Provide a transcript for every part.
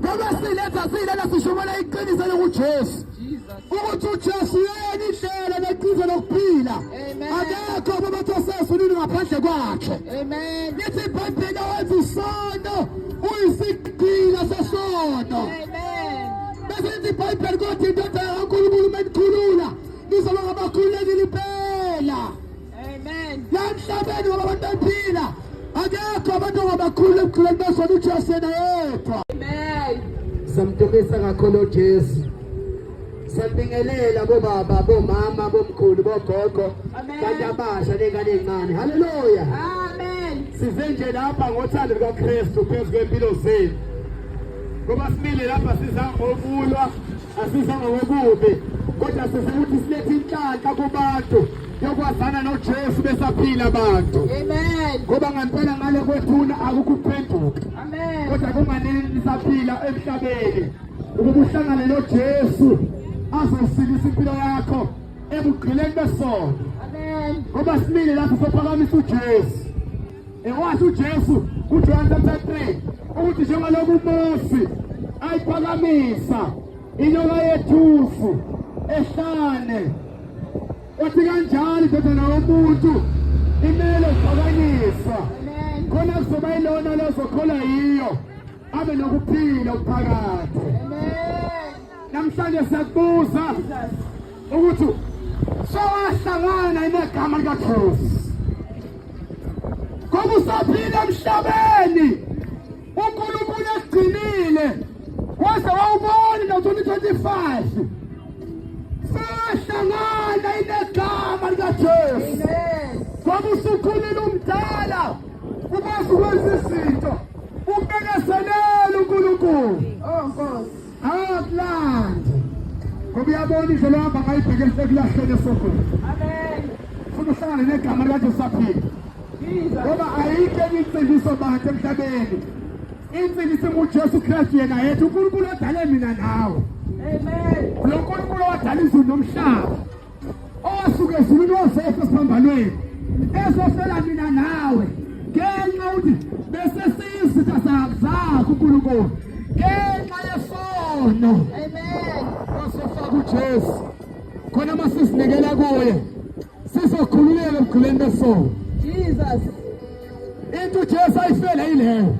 ngoba siletha silela sishobela iqiniso lokuJesu ukuthi uJesu yena indlela neqiniso lokuphila akekho abathosesa ulini ngaphandle kwakhe lithi iBhayibheli wenza isono uyisigqila sesono bese lithi iBhayibheli ukuthi indodana kaNkulunkulu menikhulula nizoba ngabakhululekile impela lamhlabeni ngoba abantu baphila akekho abantu abakhulu ebukhuleni besona uJesu yena yedwa. Samdumisa kakhulu uJesu, siyabingelela bobaba bomama bomkhulu bogogo kanti abasha nengane encane. Haleluya, amen. Size nje lapha ngothando lukaKristu phezu kwempilo zenu, ngoba simile lapha siza ngokulwa asiza ngokubi kodwa size ukuthi silethe inhlanhla kubantu yokwazana noJesu besaphila abantu. Amen. Ngoba ngempela ngale kwethuna akukuphenduka. Amen. Kodwa kunganeni nisaphila emhlabeni ukuba uhlangane noJesu azosilisa impilo yakho ebugqileni besono. Amen. Ngoba simile lapho sophakamisa uJesu. Ewasho uJesu kuJohn 3 ukuthi njengalokhu uMose ayiphakamisa inyoka yethusi ehlane wathi kanjalo indodana yomuntu imele ukuphakanyiswa khona kuzoba yilona lezokhola yiyo abe nokuphila okuphakathi. Namhlanje siyakubuza ukuthi sawahlangana negama likaJesu ngoba usaphila emhlabeni uNkulunkulu egcinile waze wawubona no-2025 sahlangana inegama likaJesu ngoba usukhulile umdala ukwazi ukwenza izinto ubekezelela uNkulunkulu. Akulandi ngoba uyabona indlela ohamba ngayibhekele sekulahleni esogwini. Funa uhlangane negama likaJesu saphila ngoba ayikho enye insindiso bantu emhlabeni. Insindiso nguJesu Kristu yena yethu uNkulunkulu odale mina nawe. Amen. Lo Nkulunkulu wadala izulu nomhlaba osuke ezulwini wazehla esiphambanweni ezofela mina nawe ngenxa ukuthi bese siyizitha zakho uNkulunkulu ngenxa yesono. Amen. Wasofaka uJesu khona masisinikela kuye sizokhululeka emgqileni besono. Jesus. Into uJesu ayifela yileyo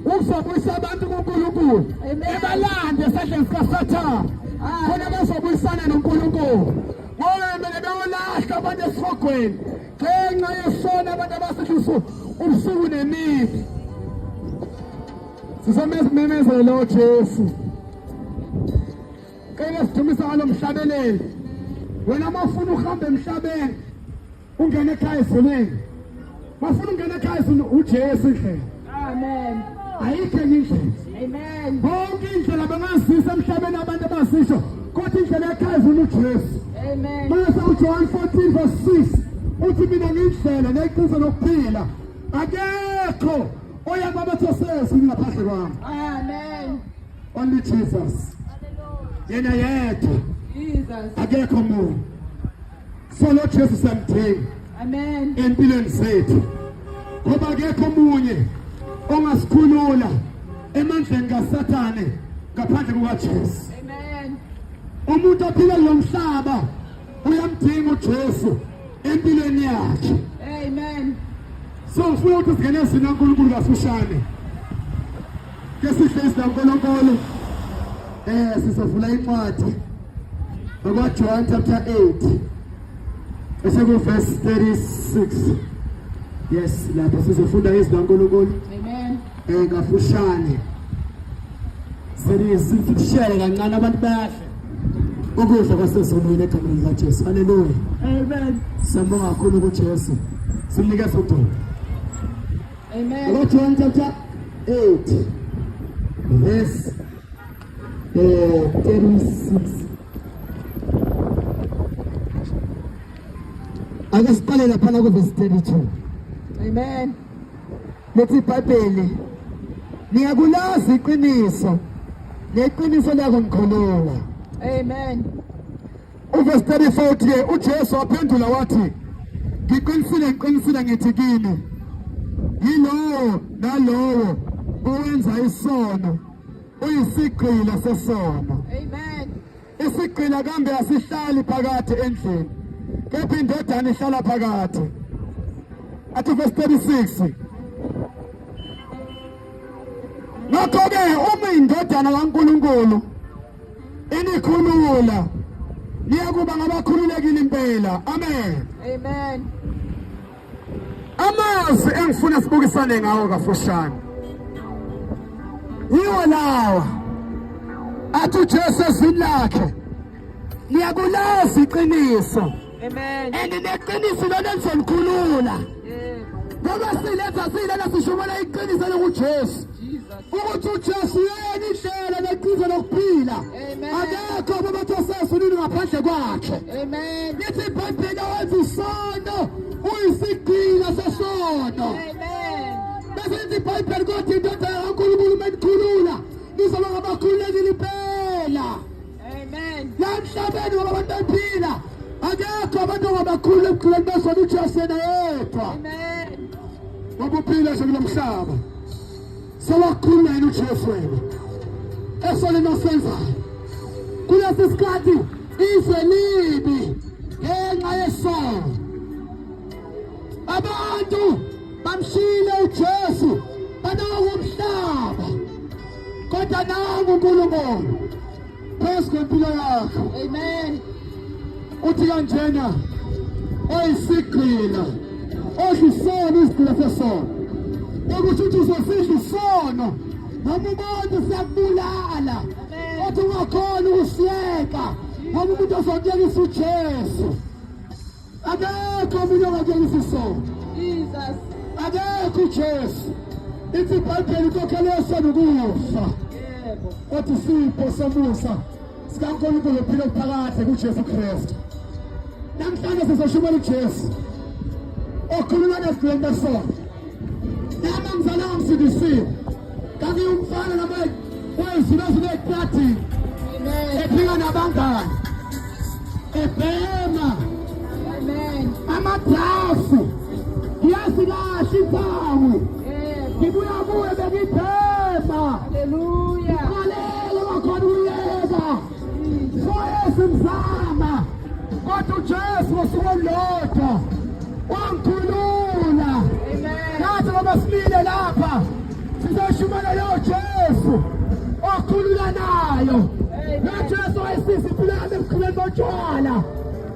ukuzobuyisa abantu kuNkulunkulu ebalande esandleni sikaSathane khona bazobuyisana noNkulunkulu. Ngoba mele bewulahla abantu esifogweni ngenxa yesono abantu abasihlisa ubusuku nemini. Sizomemezela lo Jesu kele sidumisa ngalo mhlabeleli. Wena mafuna uhambe emhlabeni ungene ekhaya ezulwini, mafuna ungene ekhaya ezulwini uJesu indlela. Amen. Ayikho enye indlela. Amen. Bonke indlela bangazisa emhlabeni abantu abasisho kodwa indlela ekhaya ezulwini uJesu. Amen. Mase uJohn 14:6 uthi mina ngindlela neqiniso lokuphila akekho oya kwabathosesa ngaphandle kwami. Amen. Only Jesus. Yena yedwa. Jesus. Akekho umuntu. So lo Jesu samdinga. Amen. Empilweni zethu. Ngoba akekho omunye ongasikhulula emandleni kaSathane ngaphandle kukaJesu. Amen. Umuntu ophila lo mhlaba uyamdinga uJesu empilweni yakhe. Amen. So ufuna ukuthi singene sina uNkulunkulu kasushane ke sihle isinkulunkulu sizovula incwadi ngoJohn chapter 8 eseku verse 36. Yes, lapho sizofunda izinkulunkulu. Amen. Kafushane sishare kancane abantu bahle ukudla kwasezulwini egameni likaJesu. Haleluya. Amen. Sambonga kakhulu kuJesu. Simnika sodumo. Amen. John chapter 8 verse 36. Ake siqale lapha ku verse 32. Amen. Lethi iBhayibheli ngiyakulazi iqiniso neqiniso lakho ngikhulula. Amen. Verse 34 uJesu waphendula wathi ngiqinisile ngithi kini yilowo nalowo owenza isono uyisigqila sesono. Amen. Isigqila kambe asihlali phakathi endlini, kepha indodana ihlala phakathi. Athi verse 36. Ngakho-ke uma indodana kaNkulunkulu inikhulula, niyakuba ngabakhululekile impela. Amen. Amen. Amazwi engifuna sibukisane ngawo kafushane yiwo lawa athi uJesu ezwini lakhe, niyakulazi iqiniso. Amen. And neqiniso lona lizonikhulula. Ngoba siletha sishumela iqiniso lokuJesu. Ukuthi uJesu yena indlela neqiniso lokuphila. Akekho ababantu asesunini ngaphandle kwakhe. Amen. Lithi iBhayibheli wenza isono uyisigqila sesono. Amen. Bese lithi iBhayibheli ukuthi indodana kaNkulunkulu menikhulula nizoba ngabakhululekile impela. Amen. La emhlabeni ngoba abantu bephila, akekho abantu abakhulula ebukhuleni besona uJesu yena yedwa. Amen. Ngoba uphila nje kulo mhlaba sewakhulula yena uJesu wena esona nosenzayo. Kulesi sikhathi izwe libi ngenxa yesono. Abantu bamshiyile uJesu banaka umhlaba, kodwa nangu uNkulunkulu phezu kwempilo yakho. Amen. Uthi kanjena oyisigqila odla isono, isigqila sesono, ukuthi uthi uzosidla isono noma umuntu siyakubulala, othi ungakhona ukusiyeka ngoba umuntu ozokuyekisa uJesu. Akekho omunye ongakuyekisa isono, Jesus. akekho uJesu. Ithi iBhayibheli ukhokhela isono ukufa, Yebo. othi isipho somusa sikaNkulunkulu uphile phakathi kuJesu Kristu. Namhlanje sizoshumela uJesu okhuluma nesigqila sesono. Nama mzala ngisidisiwe kanti umfana noma wezilo ezineklathi ephika nabangani ebhema Amen. amadrafu yasilahla iphawu ngibuya kuwe bekibhema. Hallelujah. Kalele wakhona uyeka soyesimzama, kodwa uJesu osuke lodwa wangikhulula. Amen. Nathi ngoba simile lapha sizoshumela lo Jesu okhululanayo. Lo Jesu oyisisi impilo yami ebukhuleni botshwala,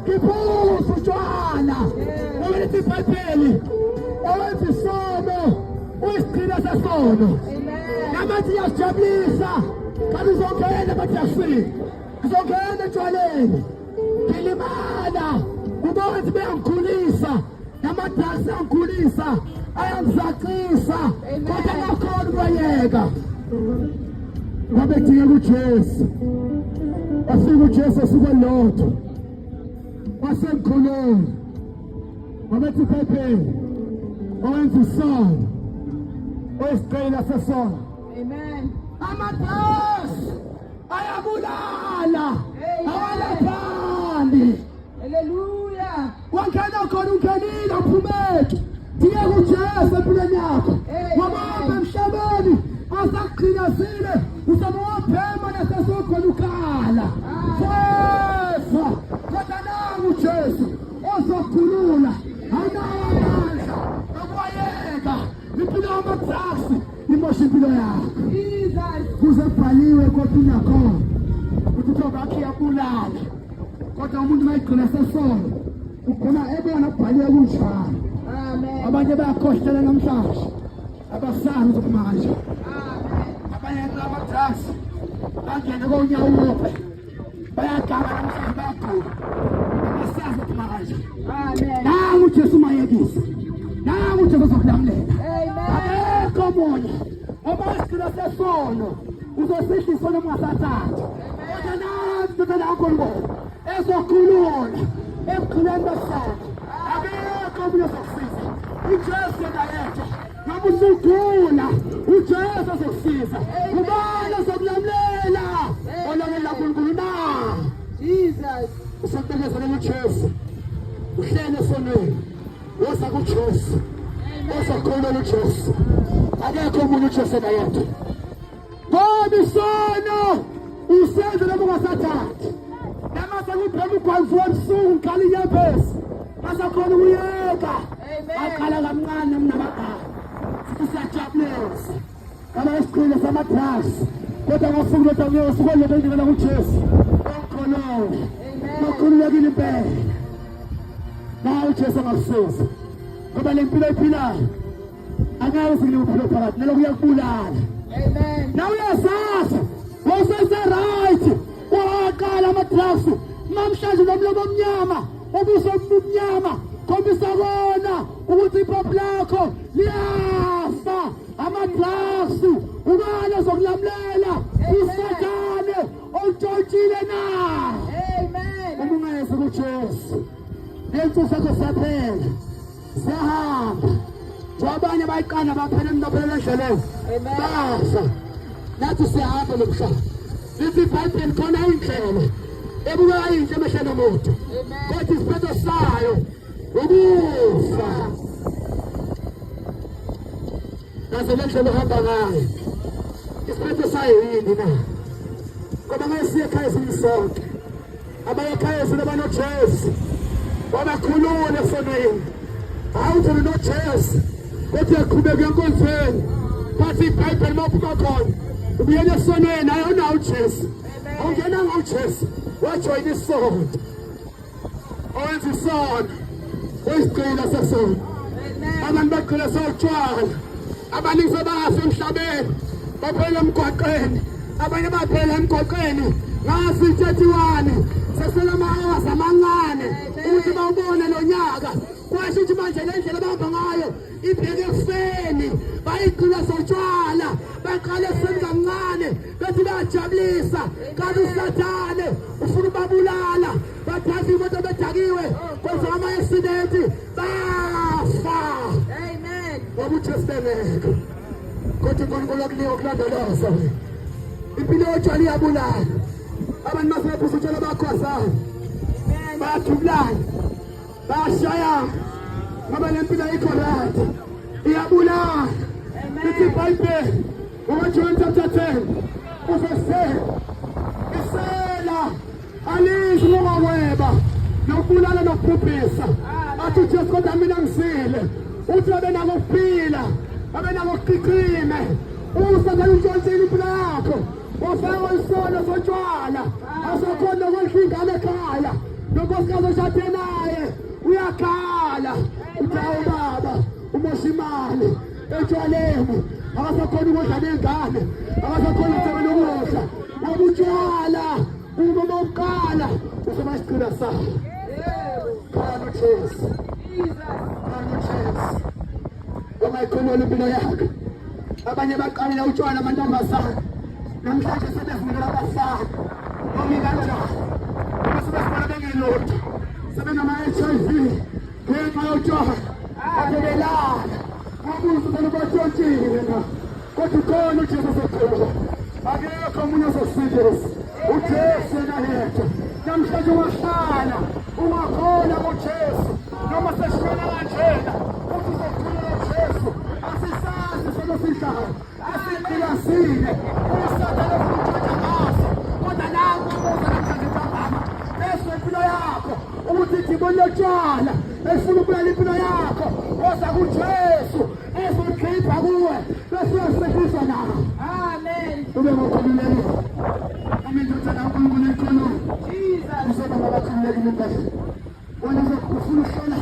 ngiphuza utshwala. Ngoba lithi iBhayibheli owenza isono uyisigqila sesono. Amen. Namathi iyasijabulisa kanti uzongena bajasini, uzongena etshwaleni. Ngilimala ubothi beyangikhulisa, namadrasi angikhulisa, ayangizaqisa, kodwa ngakhona ukwayeka. Ngabe kudingeka uJesu, wafika uJesu esuke lodwa wasengikhulula. Ngabe ethi iBhayibheli owenza isono oyisigqila sesono. Amen. Amadrasi ayabulala, awalaphani. Hallelujah. Wangena khona ungenile uphumeke. Dingeka uJesu empilweni yakho. Ngoba apha emhlabeni asakugqilazile uzama wabhema nasesokhona ukhala. Sefa kodwa nangu uJesu ozokhulula. Awunawo amandla okwayeka impilo yamadrasi imosha impilo yakho. Jesus. Kuze kubhaliwe enkosini yakhona ukuthi bakhe yabulala, kodwa umuntu mayigqila sesono ugcina ebona kubhaliwe kunjalo. Amen. Abanye bayakhohlela namhlanje, abasazi ukumanje. Amen. Abanye amadrasi bangene konyawupe, bayagaba namhlanje, bayagula, abasazi ukumanje. Amen. Nangu uJesu mayekisa, nangu uJesu uzokulamulela. Amen. Akekho omunye obasigqila sesono uzosihla isono ungasathathi. Kodwa nansi indodana kaNkulunkulu ezokhulula ebukhuleni besono. Akekho omunye ozokusiza, uJesu yena yedwa. Noma usugula uJesu ozokusiza. Ubani ozokulamulela olamulela uNkulunkulu na? Jesus. Usabekezela uJesu, uhlele esonweni, woza kuJesu, ozokhulula uJesu. Akekho omunye uJesu yena yedwa. Ngoba isono usenze noma ungasathathi. Namase kuphela ugwalifu webusuku ngiqala inyembezi basakhona ukuyeka akhala kamncane mina bagala sisajabulisa kama isiqhilo sama-drugs kodwa ngofuna ukuthi angiyosukole bendikela kujesu okholowe nokhululekile impela nawe ujesu angakusiza ngoba le mpilo ephilayo angeke singile uphilo phakathi nalokhu uyakubulala nawe uyazazi wawusese-right waqala ama-drugs namhlanje nomlomo omnyama ubuso obumnyama khombisa kona ukuthi iphaphu lakho liyafa ama-drugs ubani ozokulamulela usathane olutshotshile na uma ungayezi kujesu nensuku sakho siyaphela siyahamba abanye bayiqana baphela nibaphelela endleleni bafa nathi siyahamba lo mhlaba lithi ibhayibheli khona indlela ebukeka yinhle emehlweni omuntu kodwa isiphetho sayo ukufa nazo le ndlela ohamba ngayo isiphetho sayo yini na ngoba ngeke siye ekhaya silisonke abanye ekhaya sinabanojesu wabakhulule esonweni hawu thina nojesu kodwa yaqhubeka enkonzweni phathi ibhayibheli mawuphuma khona ubuyela esonweni ayona ujesu awungenanga ujesu wajoyina isonto owenza isono wesigcina sesona abantu bagcina sewutshwala abaningi sebafa emhlabeni baphela emgwaqeni abanye baphela emgwaqeni ngasi 31 seselama-hours amancane ukuthi bawubone lo nyaka kwasho ukuthi manje le ndlela bahamba ngayo ibheke ekufeni bayigcina sotshwala baqale ekuseni kancane bethi bayajabulisa kanti usathane ufuna ubabulala bathatha imoto bedakiwe kwenza ama-accidenti bafa ngoba ujesu bengekho kodwa unkulunkulu akunika ukulondoloza impilo yotshwala iyabulala abantu masebephusa utshwala bakhwazana bayathubulana bayashayana ngoba le mpilo ayikho right iyabulala lithi ibhayibheli ngoJohn chapter 10 verse 10 isela alizwi lokweba nokubulala nokubhubhisa athi ujesu kodwa mina ngisile uthi abenako ukuphila abenako ukuqiqime usazana untshontsile impilo yakho wafaka isono sotshwala asakhona nokwehla ingane ekhaya nonkosikazi oshade naye uyakhala uthi awu baba umosha imali etshwaleni akasakhona ukudla nengane akasakhona ukusebenza ukudla ngoba utshwala uma bawuqala uzoba isiqila sawo khona ujesu ngoba ikhonole impilo yakhe abanye baqalela utshwala amantombazane namhlanje sebevulela abafana noma ingane lakho sebesibona bengelutho sebenama-HIV ngenxa yotshwala abebelala ngobuso belubatshontshile na kodwa ukhona ujesu ozokhuluma akekho omunye ozosindisa ujesu yena yedwa namhlanje ungahlala ungakholwa kujesu noma seshona kanjena ukuthi uzokhulula ujesu asisazi solo sihlala asigqilasile usathane futhi ngaso kodwa nangu umuza namhlanje ntambama bese impilo yakho ukuthi idimoni lotshwala efuna ukubulala impilo yakho woza kujesu ezokhipha kuwe bese uyasehlisa nawo amen ube ngokhululekile amindodana unkulunkulu ekhononi uzoba ngabakhululekile impela wena ufuna ukuhlola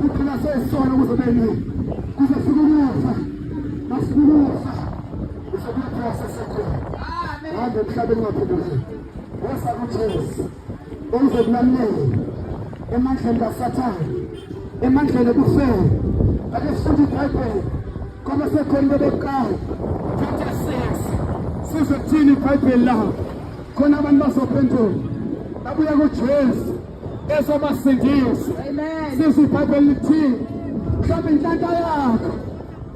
uphila sesono ukuze benini kuzofika ukufa mafika ukufa uzokuya sesekhona hambe emhlabeni ungaphumuli woza kujesu uzokulamulela emandleni kasathane emandleni ebufeni ake sifunda ibhayibheli ngoba sekhona bebekuqala chapter 6 sizothini ibhayibheli lawo khona abantu bazophendula babuya kujesu ezobasindisa sizwe ibhayibheli lithini mhlawumbe inhlanhla yakho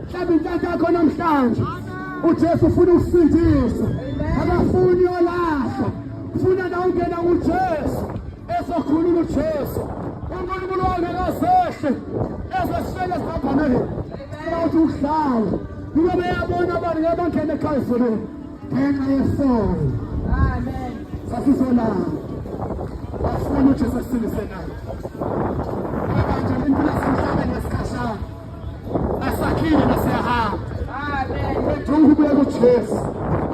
mhlawumbe inhlanhla yakho namhlanje ujesu ufuna ukusindisa akafuni yolahla ufuna na ungena kujesu ezokhulula ujesu unkulunkulu wakhe kasehle ezesishele esiphambaneni ukuthi uhlala ngoba beyabona abantu ngeke bangene ekhaya soneni ngenxa yesono amen sizona afuna uJesu asilise nayo manje impilo sihlala nesikhashana asakhile nasiyahamba bedungu kuye kuJesu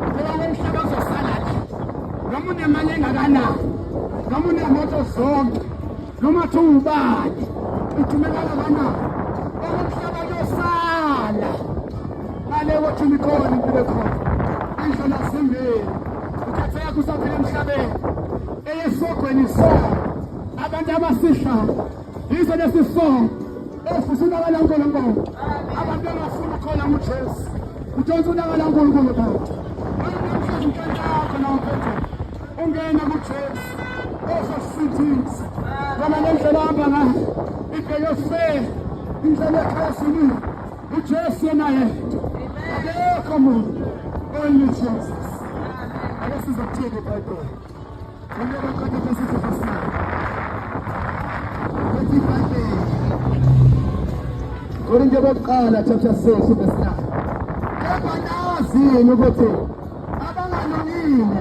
ngoba umhlaba uzosala nje noma unemali engakanani noma unemoto zonke noma ubani uthumela kangakanani umhlaba uyosala ngale wothi mikhona impilo khona indlela simbili ukhatheka kusaphila emhlabeni eyesogweni sonke abantu abasihlala yizo lesisonke efuna uNkulunkulu abantu abafuna khona uJesu ujonga uNkulunkulu abantu ungena kuJesu osasithisa ngoba lendlela hamba ngayo ibhekose indlela ekhasini uJesu naye akekho umuntu only Jesus akasizokuthini iBhayibheli ngeke kodwa sesifasile lethi iBhayibheli Korinto yokuqala chapter 6 verse 9 kepha nazini ukuthi abangalungile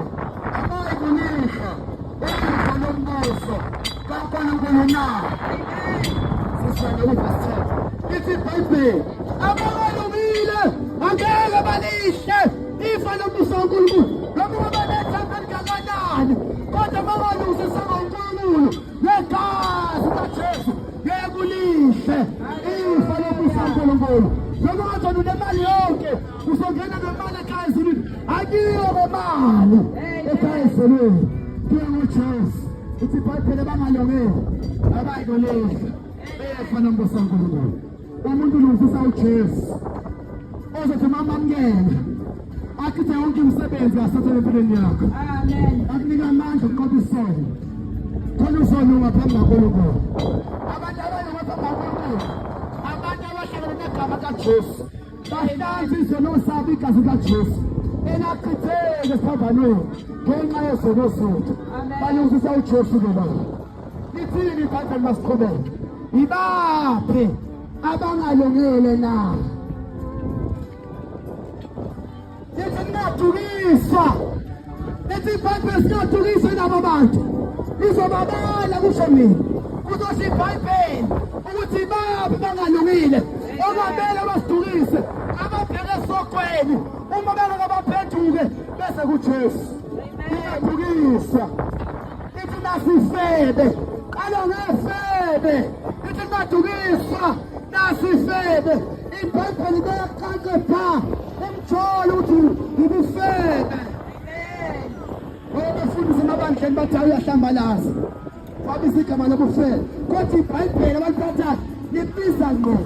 abayikunisha ifa lombuso kaNkulunkulu na sisana verse 10 ithi iBhayibheli abangalungile angeke balishe ifa lombuso kaNkulunkulu noma baletha kangakanani kodwa abangalungisa kaNkulunkulu negazi kaJesu ngekulishe ifa lombuso kaNkulunkulu noma ngathi unemali yonke uzongena nemali ekhaya ezulwini akiyo nemali ekhaya ezulwini kuye ngoJesu ithi iBhayibheli bangalungile abayikulisha ifa lombuso kaNkulunkulu umuntu ulungisa uJesu ozothi mamamngena akithe yonke imisebenzi yasathana empilweni yakho amen akunika amandla ukuqoqa isono khona uzolunga phambi kaNkulunkulu abantu abalunga phambi kaNkulunkulu abantu abahlangana negama kaJesu bahlanza izono zabo igazi likaJesu elachitheke esiphambanweni ngenxa yezono zethu balungisa uJesu ke baba lithini iBhayibheli masiqhubeke ibaphi abangalungile na Turisa, lethi iBhayibheli singaturisa laba bantu izobabala kusho mina kuzosho iBhayibheli ukuthi babe bangalungile okwamele basidurise ababheke esokweni uma bengeke baphenduke bese kuJesu ingaturisa ithi nasifebe qala ngefebe ithi naturisa nasifebe iBhayibheli bayaqanqe pha umtholo uthi ubufebe abafundisi mabandleni bathi uyahlambalaza wabiza igama lobufebe kodwa iBhayibheli abaliphatha libiza ngqo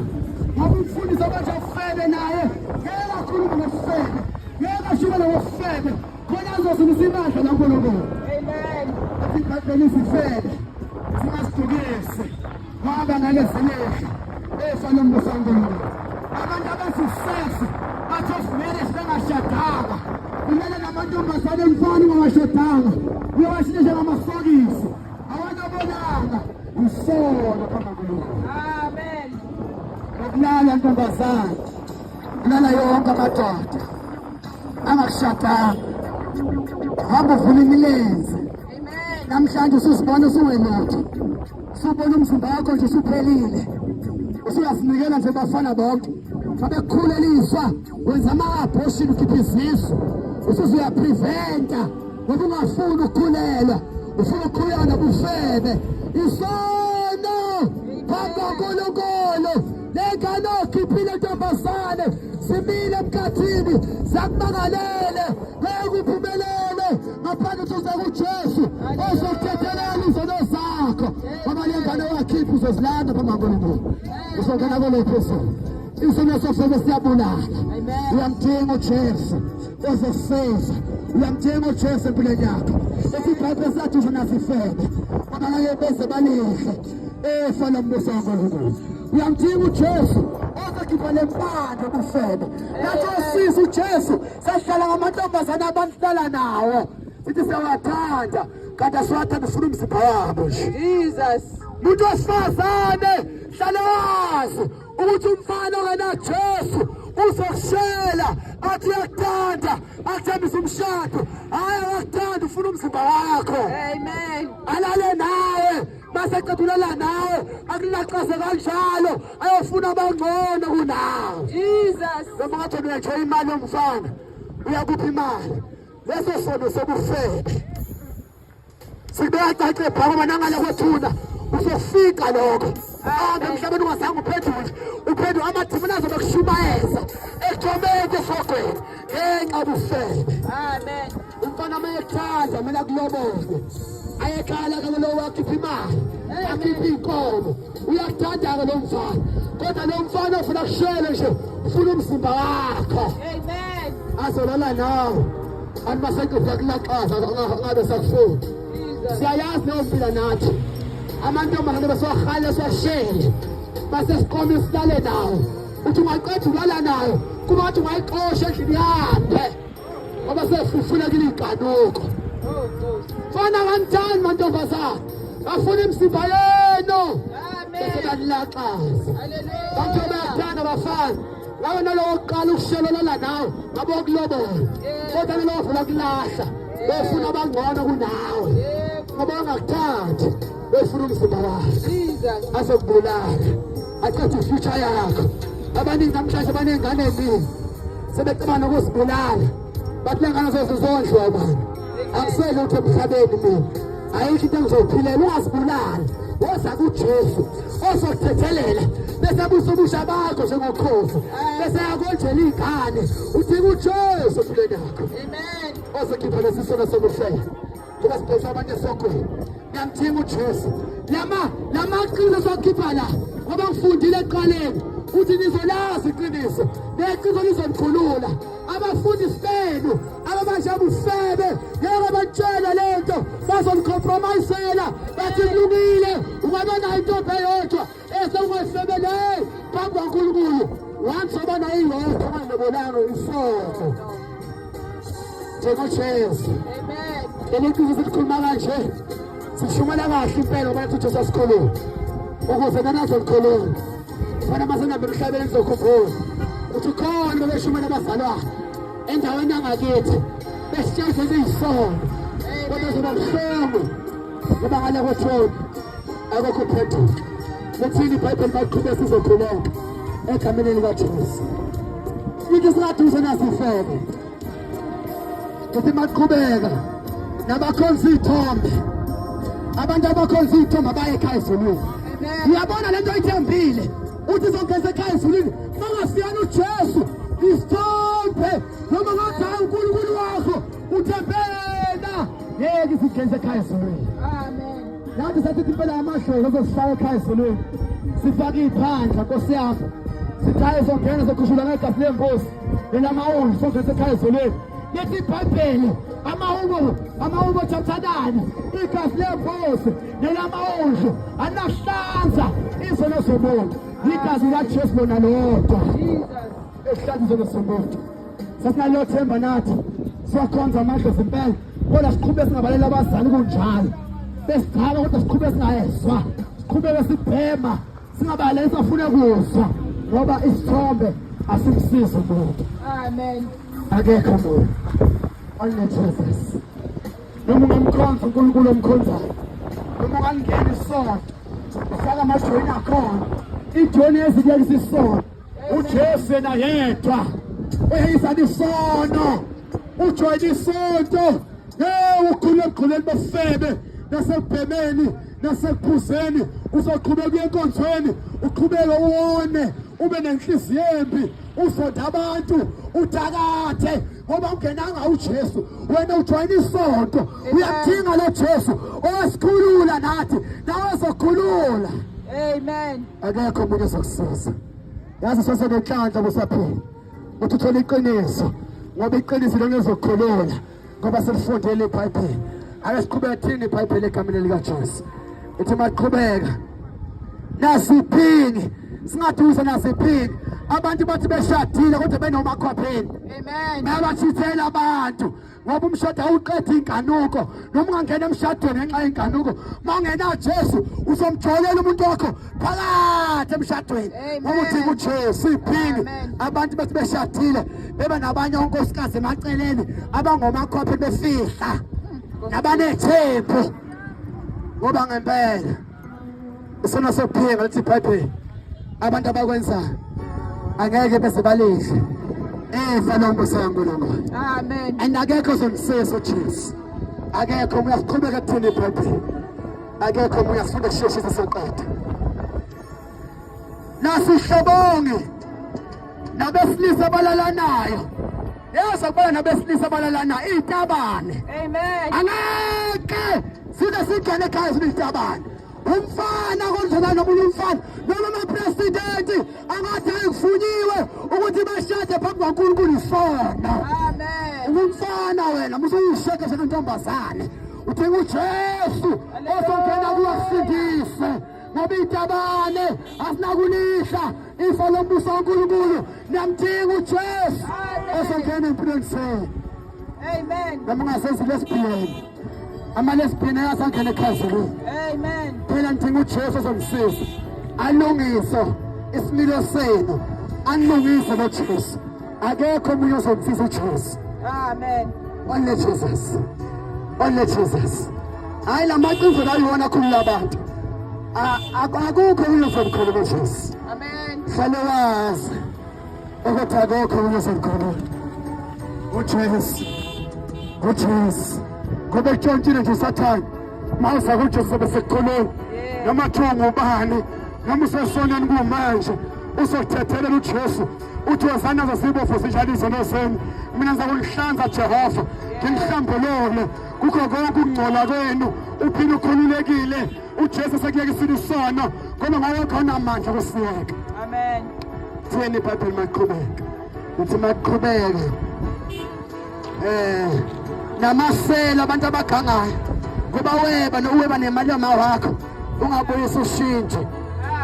abafundisi abathi ufebe naye ngeke akhulume ngofebe ngeke ashukele ngofebe khona azosibisa imandla kaNkulunkulu amen athi iBhayibheli isifebe singasidukise ngoba ngeke silehle efa lombuso kaNkulunkulu abantu abasisese bathi ofumele sibengashadanga kumele namantombazane emfana ungawashadanga uyawashintsha njengamasokisi awanabonanga isono phambi kaNkulunkulu amen ukulala ntombazane kulala yonke amadoda angakushadanga hamba uvula imilenze namhlanje usuzibona usuwelutho usubona umzimba wakho nje usuphelile usuyazinikela nje bafana bonke babekhuleliswa wenza ama-abortion ukhipha izisu usuzuyapreventa ngoba ungafuni ukukhulelwa ufuna ukukhulelwa nobufebe isono phambi kaNkulunkulu lengane okhiphile ntombazane zimile emkhathini zakumangalele ngeke uphumelele ngaphandle uze kuJesu ozokuthethelela izono zakho ngoba lengane wakhipha uzozilanda phambi kaNkulunkulu uzongena kule phezulu isono sofebe siyabulala uyamdinga uJesu ozosiza uyamdinga uJesu empilweni yakho iBhayibheli sathi ufunasifebe ngoba ngeke beze balihle efa lombuso kaNkulunkulu uyamdinga uJesu ozokhipha lempande ubufebe nathi osisa uJesu sahlala ngamantombazane abanhlala nawo sithi siyawathanda kanti asiwathanda ufuna umzimba wabo nje Jesus muntu wesifazane hlala wazi ukuthi umfana ongenaJesu uzokushela athi uyakuthanda akuthembisa umshado hayi akakuthanda ufuna umzimba wakho. Amen. Alale nawe base qedulela nawe akulaqase kanjalo ayofuna abangcono kunawe. Jesus. Noma ngathi uyatsho imali yomfana uyakuphi imali leso sono sobufeke sikubeka cace phako manangale kwethuna uzofika lokho emhlabeni ungazange uphendule amadimoni azobe kushumayeza ekuthomeke esogweni ngenxa bufeke. Amen. Umfana mayekhandla mina kulobole ayekhala ke lo wakhipha imali akhipha inkomo uyakuthanda-ke lo mfana kodwa lo mfana ufuna kushele nje ufuna umzimba wakho. Amen. Azolala nawe anti maseqeda kulaqaza ngabe sakufuni siyayazi leyo mpila nathi amantombazane besowahala siwashele basesiqome silale nawo uthi ungaqeda ulala nayo kuba ngathi ungayixosha endlini yambe ngoba sefufulekile iy'ganuko. Fana kanjani mantombazane bafuna imizimba yenu bese banilaqaza. Bantu bayakuthanda bafana lawe nalowo kuqala ukushelelana nawe ngabe okulobola kodwa nalowo vula kulahla befuna abangcono kunawe ngoba bangakuthandi befuna umzimba wakho azokubulala aqeda ifuture yakho. Abaningi namhlanje baney'ngane eziningi sebecabana ukuzibulala bathi lengane zozondliwa bani akusele uthi emhlabeni mina ayikho into engizophilela ungazibulali woza kuJesu ozokuthethelela bese abusa ubusha bakho njengokhozi bese yakonjela iy'ngane uthi kuJesu empilweni yakho. Amen. Ozokhipha lesi sono sobufeke kuba sibhesa abantu esogweni ngiyamthinga uJesu lamaqiniso sokukhipha la ngoba ngifundile ekuqaleni uthi nizolazi iqiniso neqiniso lizomkhulula. Abafundi senu ababasha bufebe ngeke batshela lento bazomcompromisela bathi kulungile ungabona intombi eyodwa esengofebele phambi kwaNkulunkulu once obana iyodwa ongayilobolanga isoko njengoJesu. Amen. Leli qiniso sikhuluma kanje sishumela kahle impela ngoba nathi uJesu asikhuluma ukuze nanazolikhuluma fana masengabe emhlabeni ngizokhumbula uthi khona bebeshumela abazalwane endaweni yangakithi besitshela izisono kodwa zoba buhlungu ngoba ngale kwethoni akukho uphenduka. Lethini iBhayibheli baqhubeka sizokhuleka egameni likaJesu. Into singaduze naso ifebe ukuthi maqhubeka nabakhonza iy'thombe abantu abakhonza iy'thombe abaye ekhaya ezulwini. Uyabona lento oyithembile uthi izongeza ekhaya ezulwini mangasiyana uJesu isithombe noma ngathi uNkulunkulu wakho uthembela ngeke izingeze ekhaya ezulwini. Amen. Nathi sathi impela amahlelo azosifaka ekhaya ezulwini sifake iy'phandla Nkosi yakho sikhaya ezongena zokhushula ngegazi lembuzi nelamawundlu songeza ekhaya ezulwini. Lithi iBhayibheli amahungu chapter 9 igazi lembuzi nelamawundlu anahlanza izono zomuntu igazi likaJesu lona lodwa ehlanza izono zomuntu. Sasinalo themba nathi siyakhonza amadlozi impela kodwa siqhubeke singabalela abazali kunjalo besidala kodwa siqhubeke singayezwa siqhubeke sibhema singabaleli singafune kuzwa ngoba isithombe asimsizi umuntu. Amen. Akekho umuntu only Jesus. Noma ungamkhonza uNkulunkulu omkhonzayo noma ungangena isonto ufaka amajoyini akhona ijoni ezikuyekisa isono uJesu yena yedwa uyayisana isono ujoyina isonto ukhulekholeni befebe nasebhemeni nasekuphuzeni uzoqhubeka uye enkonzweni uqhubeke uwone ube nenhliziyo embi uzonda abantu udakathe ngoba ungenanga uJesu wena ujoyina isonto uyamdinga lo Jesu owasikhulula nathi nawe uzokhulula. Amen. Akekho umuntu ozokusiza yazi sesenenhlanhla kusaphila uthi uthola iqiniso ngoba iqiniso lona lizokukhulula ngoba selifundele iBhayibheli. Ake siqhubeke thini iBhayibheli egameni likaJesu ithi maqhubeka nasiphini singaduze nasiphini abantu bathi beshadile kodwa benomakhwapheni. Amen. Bayabachithela abantu ngoba umshado awuqeda inganuko noma ungangena emshadweni ngenxa yenganuko mawungena Jesu uzomjolela umuntu wakho phakathi emshadweni ngoba uthi kuJesu iphini. Abantu bathi beshadile beba nabanye onkosikazi emaceleni abangomakhwaphe befihla nabanethembu ngoba ngempela isona sophinga lithi iBhayibheli abantu abakwenza angeke bese balishe salombuso kaNkulunkulu. Amen. Akekho ozomsiza uJesu. Akekho uyasiqhubeka kuthini iBhayibheli. Akekho uyasifunda kusheshisa soqeda. Nasihlobonge nabesilisa abalalanayo. Yazi akubona nabesilisa abalalanayo itabane. Amen. Angeke sike singene ekhaya sibitabane. Umfana konjani nomunye umfana noma president angathi ayikufunyiwe ukuthi bashade phambi kwaNkulunkulu isona. Amen. Umfana wena musuyisheke sentombazane uthenga uJesu osongena kuwasindise ngoba itabane asinakulisha ifa lombuso kaNkulunkulu namdinga uJesu osongena empilweni zethu. Amen. Noma ungasenzi lesibhiyeni amalesibhiyeni ayasangena ekhazini. Amen. Phela ngidinga uJesu ozongisiza alungise isimilo senu alungise lo Jesu. Akekho omunye ozomsiza uJesu. Amen. Only Jesus. Only Jesus. Hayi lamaqinzo layiwona khulula abantu. Akukho omunye ozomkhulula uJesu. Amen. Hlale wazi ukuthi akekho omunye ozomkhulula uJesu. uJesu. Ngoba etshontshile nje uSathane. Mawuza kuJesu sobe sekukhulula. Noma thunga ubani noma usesoneni kumanje uzothethelela uJesu uthi wazana zasibopho sijaliso noseni mina ngizakulihlanza Jehova ngimhlambulule kukho konke ukungcola kwenu uphinde ukhululekile uJesu sekuyekisile isono ngoba ngawe khona amandla kusiyeka. Amen. Thini iBhayibheli maqhubeka uthi maqhubeke namasela abantu abagangayo ngoba weba nemali yamawakho ungabuyisa ushintshe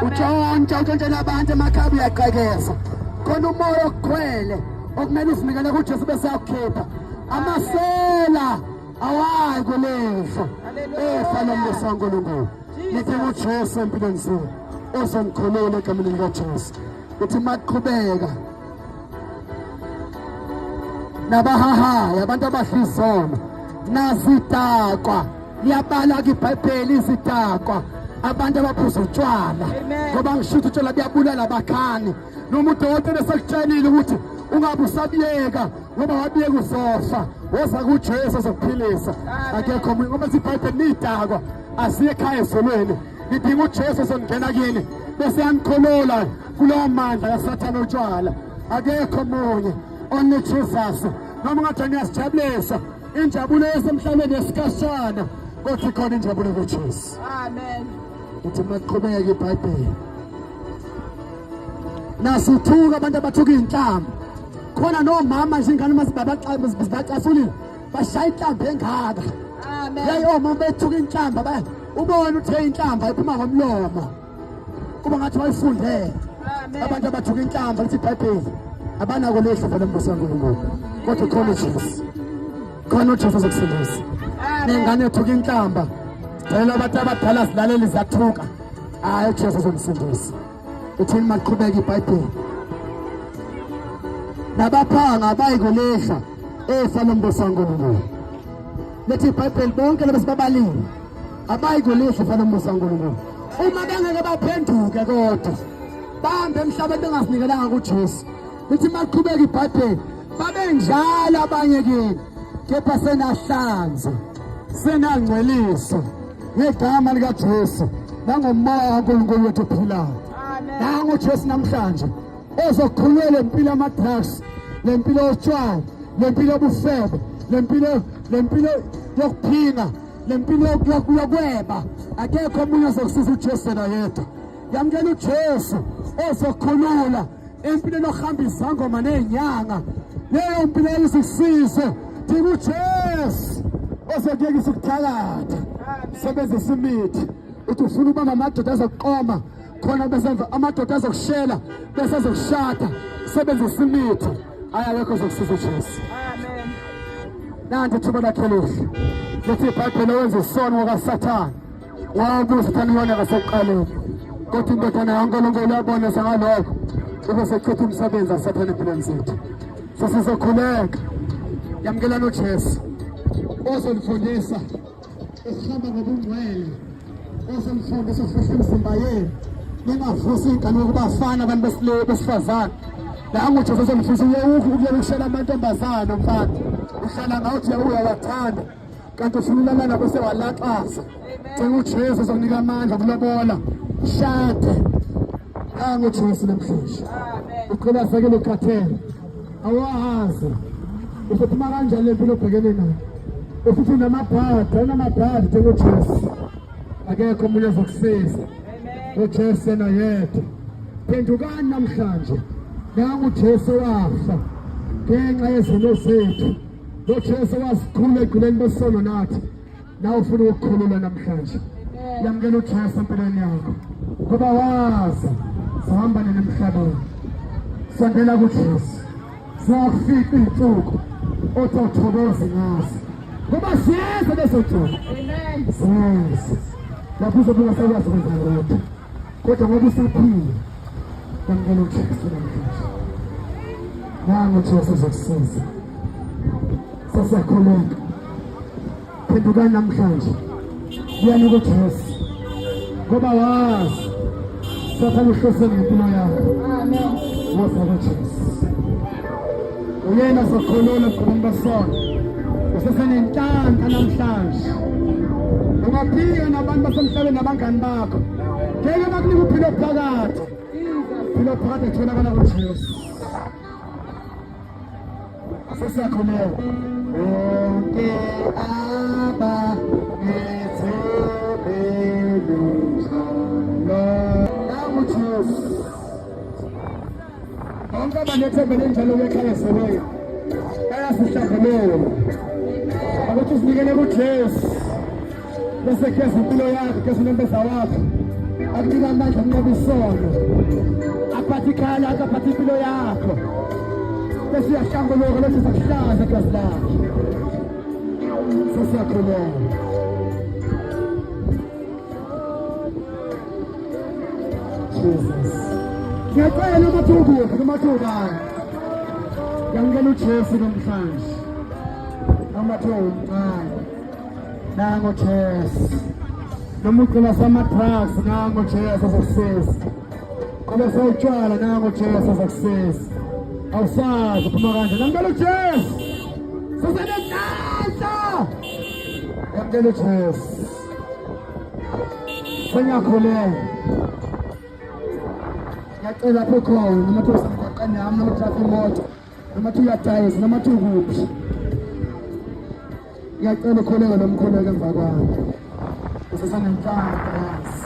utshontshela abantu emakhaya uyaqhekeza khona umoya ogcwele okumele usinikele kuJesu bese yakukhipha amasela awayi kulefa efa lombuso kaNkulunkulu. Nithi uJesu empilweni zethu ozongikhulula egameni likaJesu. Uthi maqhubeka nabahahaya abantu abahlizona nazidakwa liyabala kwiBhayibheli izidakwa abantu abaphuza utshwala ngoba ngishuthi utshwala buyabulala abakhani noma udokotela esekutshelile ukuthi ungabe usabiyeka ngoba wabiyeka uzofa woza kuJesu ozokuphilisa. Akekho omunye ngoba iBhayibheli nidakwa asiye ekhaya ezolweni nidinga uJesu ozongena kini bese yangikhulula kulowo mandla kaSathane utshwala. Akekho omunye only Jesus. Noma ngathi ngiyasijabulisa injabulo yasemhlabeni yesikashana kodwa khona injabulo kuJesu. Amen. Uthi maqhubeka iBhayibheli nasithuka abantu abathuka inhlamba khona nomama nje ingane mazibacasulile bashaya inhlamba engaka. Amen. Yayi omama bethuka inhlamba ubone uthe inhlamba iphuma ngomlomo kuba ngathi wayifundele. Amen. Abantu abathuka inhlamba lithi iBhayibheli abanako lehlo lombuso kaNkulunkulu kodwa khona uJesu. Khona uJesu ozokusindisa. Nengane ethuka inhlamba cela abantu abadala silaleli zathuka hayi uJesu ozomsindisa. Uthini maqhubeka iBhayibheli nabaphanga abayikulehla efa lombuso kaNkulunkulu. Lethi iBhayibheli bonke labo sibabalile abayikulehla efa lombuso kaNkulunkulu uma bengeke baphenduke kodwa bahambe emhlabeni bengasinikelanga kuJesu. Lithi maqhubeka iBhayibheli babe njalo abanye kini kepha senahlanze senangcweliso ngegama likaJesu nangomoya kaNkulunkulu wethu ophilayo. Nangu uJesu namhlanje ozokhulula lempilo yamadrugs, lempilo yotshwala, lempilo yobufebe, lempilo yokuphinga, lempilo yokweba. Akekho omunye ozokusiza uJesu yena yedwa. Yamukela uJesu ozokhulula empilweni yokuhamba izangoma nezinyanga leyo mpilo isisize. Dinga uJesu ozokuyekisa ukuthakatha sebenzisa imithi uthi ufuna ubamba amadoda azokuqoma khona besenza amadoda azokushela bese azokushada sebenzisa imithi. Ayekho ozokusiza uJesu. Amen. Nanti thuba lakhe lihle lethi iBhayibheli wenza isono ngokaSathane wawubuza uSathane yona ngasekuqaleni kodwa indodana kaNkulunkulu yabona sangalokho ubese chitha umsebenzi waSathane empilweni zethu. Sesizokhuleka yamkelana uJesu ozolifundisa esihamba ngobungcwele, ozolifundisa ufihla imizimba yenu, ningavusi ingane yokubafana abantu besifazane. Nangothi ozolifundisa uyekuyela ukushela amantombazana mfana, uhlala ngawuthi uyawathanda kanti ufuna ukulala nabo sewalaxaza. Cela uJesu uzokunika amandla okulobola, shade nangoJesu namhlanje. Ukhulazekile ukhathele, awazi uzophuma kanjani le mpilo obhekene nayo. Ufuthi unamabhadi njengoJesu, akekho omunye ozokusiza. uJesu yena yedwa. Phendukani namhlanje, nangoJesu wafa ngenxa yezono zethu. uJesu wasikhulula eguleni besono nathi, nawe ufuna ukukhulula namhlanje. Yamukela uJesu empilweni yakho ngoba waza sihamba nemhlabeni. Sondela kuJesu, siyafika insuku otothokoza ngazo ngoba siyeza lezo nsuku. Yes, lapho uzobuka sakwazi ukwenza lokho, kodwa ngoba usaphila, yamukela uJesu namhlanje. Nangu uJesu uzokusiza. Sesiyakhuleka, phendukani namhlanje, yani kuJesu ngoba wazi sathana uhlose ngempilo yakho. Woza kuJesu, uyena sokhulula ebugqobeni besono. Usesenenhlanhla namhlanje, ungaphika nabantu basemhlabeni nabangani bakho, ngeke bakunika uphilo phakathi. Uphilo phakathi kutholakala kuJesu. Sesiyakhuleka, onke aba bonke abanethembele njalo bekhayeseleyo bayasihlambulula ukuthi usinikele kuJesu, bese kugeza impilo yakho, kugeza unembeza wakho, akunika amandla ukunqoba isono, aphathe ikhaya lakho, aphathe impilo yakho, bese uyahlambuluka, bese uzakuhlaza igazi lakho. Sesiyakhuleka, Jesus. Ngiyacela umathukuphi kumathukane, yamukela uJesu namhlanje. Amathuba omncane, nango Jesu. Noma ucela sama-drugs, nango Jesu azokusiza. Ngoba sewutshwala, nango Jesu azokusiza. Awusazi uphuma kanje, yamukela uJesu. Sesenenhlanhla, yamukela uJesu. Sengiyakhuleka, ngiyacela lapho khona, noma uthi usemgwaqeni nami, noma uthi lapho imoto, noma uthi uyadayisa, noma uthi ukuphi, ngiyacela ukhuleke nomkhuleke emva kwami. Usesenenhlanhla yazi,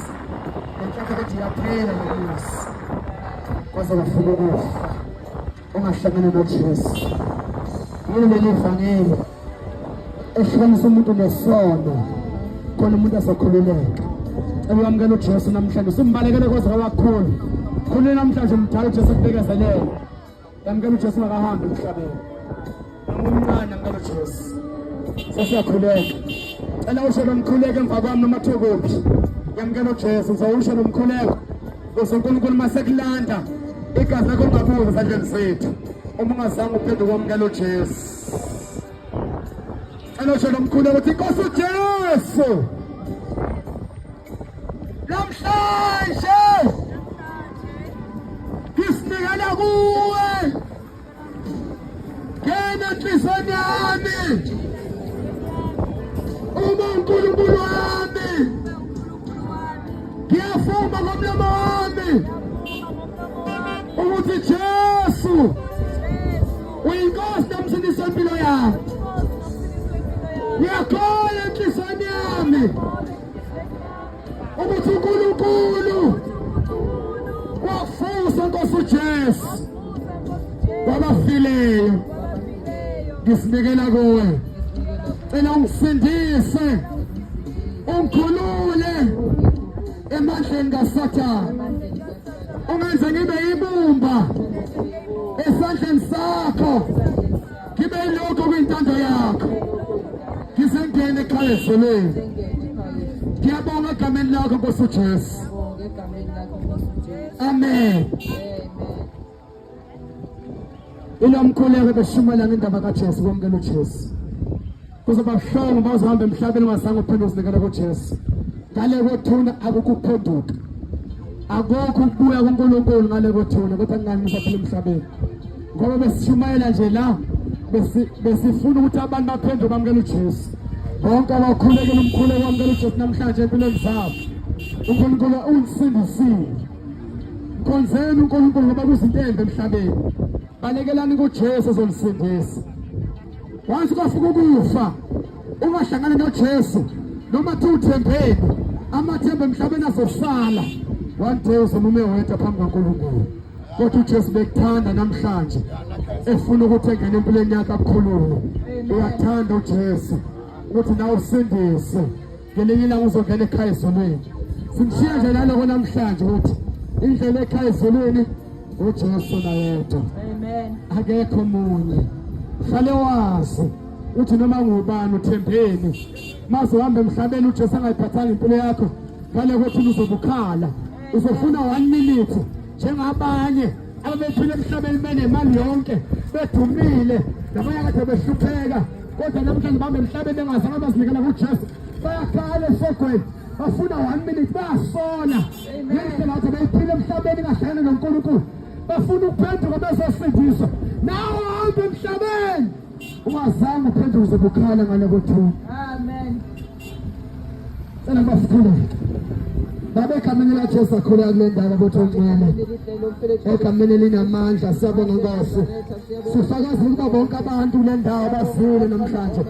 ngiyacela ukuthi uyaphila nokusi kwaze kwafika ukufa, ungahlangana noJesu. Yini leli vangeli ehlukanisa umuntu nesono khona umuntu azokhululeka. Uyamukela uJesu namhlanje, simbalekele kwaze kwabakhulu. Khulula namhlanje umdala uJesu akubekezelele. Yamukela uJesu akahambe emhlabeni. Umncane yamukela uJesu. Sesiyakhuleka. Cela usho nomkhuleko emva kwami noma thukuphi. Yamukela uJesu, uzowusho nomkhuleko. uNkulunkulu masekulanda igazi lakho ungabuza esandleni zethu. Uma ungazange uphenduke kwamukela uJesu. Cela usho nomkhuleko uthi Nkosi uJesu, namhlanje ngisinikela kuwe, ngena enhliziyweni yami, uNkulunkulu wami, ngiyafuma ngomlomo wami ukuthi Jesu uyinkosi nomsindisi wempilo yami. Ngiyakholwa enhliziyweni yami ukuthi uNkulunkulu wafusa Nkosi uJesu wabafileyo. Ngisinikela kuwe, cela ungisindise, ungikhulule emandleni kaSathane, ungenze ngibe ibumba esandleni sakho, ngibe yilokho kuyintando yakho, ngizengene ekhaya ezulwini. Ngiyabonga egameni lakho Nkosi uJesu. Amen. Ilo mkhuleko beshumayela ngendaba kaJesu, kwamukela uJesu. kuzoba buhlungu bawuzohamba emhlabeni ungasange uphendule usinikela kuJesu. Ngale kothuna akukuphenduka, akukho ukubuya kuNkulunkulu ngale kothuna, kodwa kunganisa phela emhlabeni. Ngoba besishumayela nje la besifuna ukuthi abantu baphendule bamukele uJesu. Bonke abakhulekela umkhuleko wamukela uJesu namhlanje empilweni zabo, uNkulunkulu unsindisile. Mkhonzeni uNkulunkulu ngoba kuzinto ezimbi emhlabeni. Balekelani kuJesu ozomsindisa. Once ukafika ukufa ungahlangana noJesu noma uthembeni, amathemba emhlabeni azosala. One day uzomume wedwa phambi kaNkulunkulu. Kodwa uJesu bekuthanda namhlanje, efuna ukuthi engene empilweni yakhe akukhulule. Uyathanda uJesu ukuthi nawe usindise. Ngelinye ilanga uzongena ekhaya ezulwini. Simshiya nje naloko namhlanje ukuthi indlela ekhaya ezulwini uJesu na yedwa. Amen. Akekho omunye. Hlale wazi uthi noma ngubani uthembeni, maze uhambe emhlabeni uJesu angayiphathanga impilo yakho, ngale kothi uzobukhala, uzofuna 1 minute njengabanye ababephila emhlabeni benemali yonke, bedumile, labanye kade behlupheka, kodwa namhlanje bahambe emhlabeni bengazange bazinikela kuJesu, bayakhala esogweni, bafuna 1 minute, bayasola ngendlela kade beyiphila emhlabeni ngahlangana noNkulunkulu, bafuna ukuphenduka bezosindiswa. Nawe uhambe emhlabeni ungazange uphenduke uzobukhala ngale kothuna. Amen. Sana bafuna babekamene laJesu akhuleka kule ndawo bothongcwele, ekamene linamandla. Siyabonga Nkosi, sifakaza ukuba bonke abantu kule ndawo bazile namhlanje,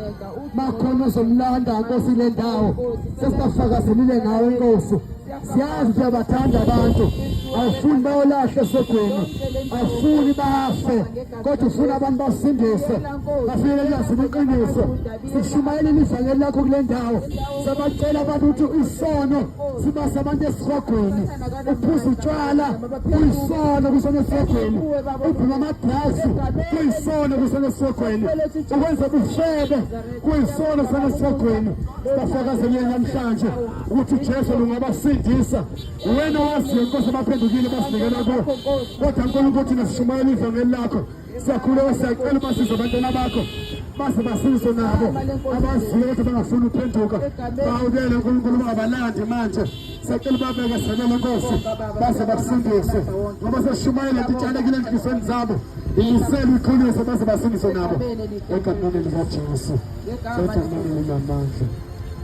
bakhona ozomlanda Nkosi le ndawo, sesibafakazelile nawe Nkosi. Siyazi ukuthi uyabathanda abantu, awufuni bayolahle esogweni, awufuni bafe, kodwa ufuna abantu basindiswe, bafike yazini iqiniso. Sishumayela ivangeli lakho kule ndawo, sabacela abantu ukuthi isono sibase abantu esirhogweni, uphuza utshwala kuyisono kusona esirhogweni, ubhema amadrasi kuyisono kusona esirhogweni, ukwenza buhlebe kuyisono kusona esirhogweni. Bafakazelile namhlanje ukuthi uJesu lungabasindisa. Wena waziyo Nkosi abaphendukile basinikela kuwo, kodwa uNkulunkulu thina sishumayela ivangeli lakho, siyakhuleka siyacela basize abantwana bakho base basindiswe nabo abaziyo ukuthi bangafuni uphenduka. Bawukele uNkulunkulu bangabalandi manje, siyacela babekezelele Nkosi base basindiswe, ngoba sesishumayela titshalekile enhliziyweni zabo, ilisele iqiniso base basindiswe nabo egameni likaJesu. Egameni linamandla,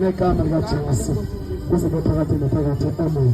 negama likaJesu kuze phakade naphakade. Amen.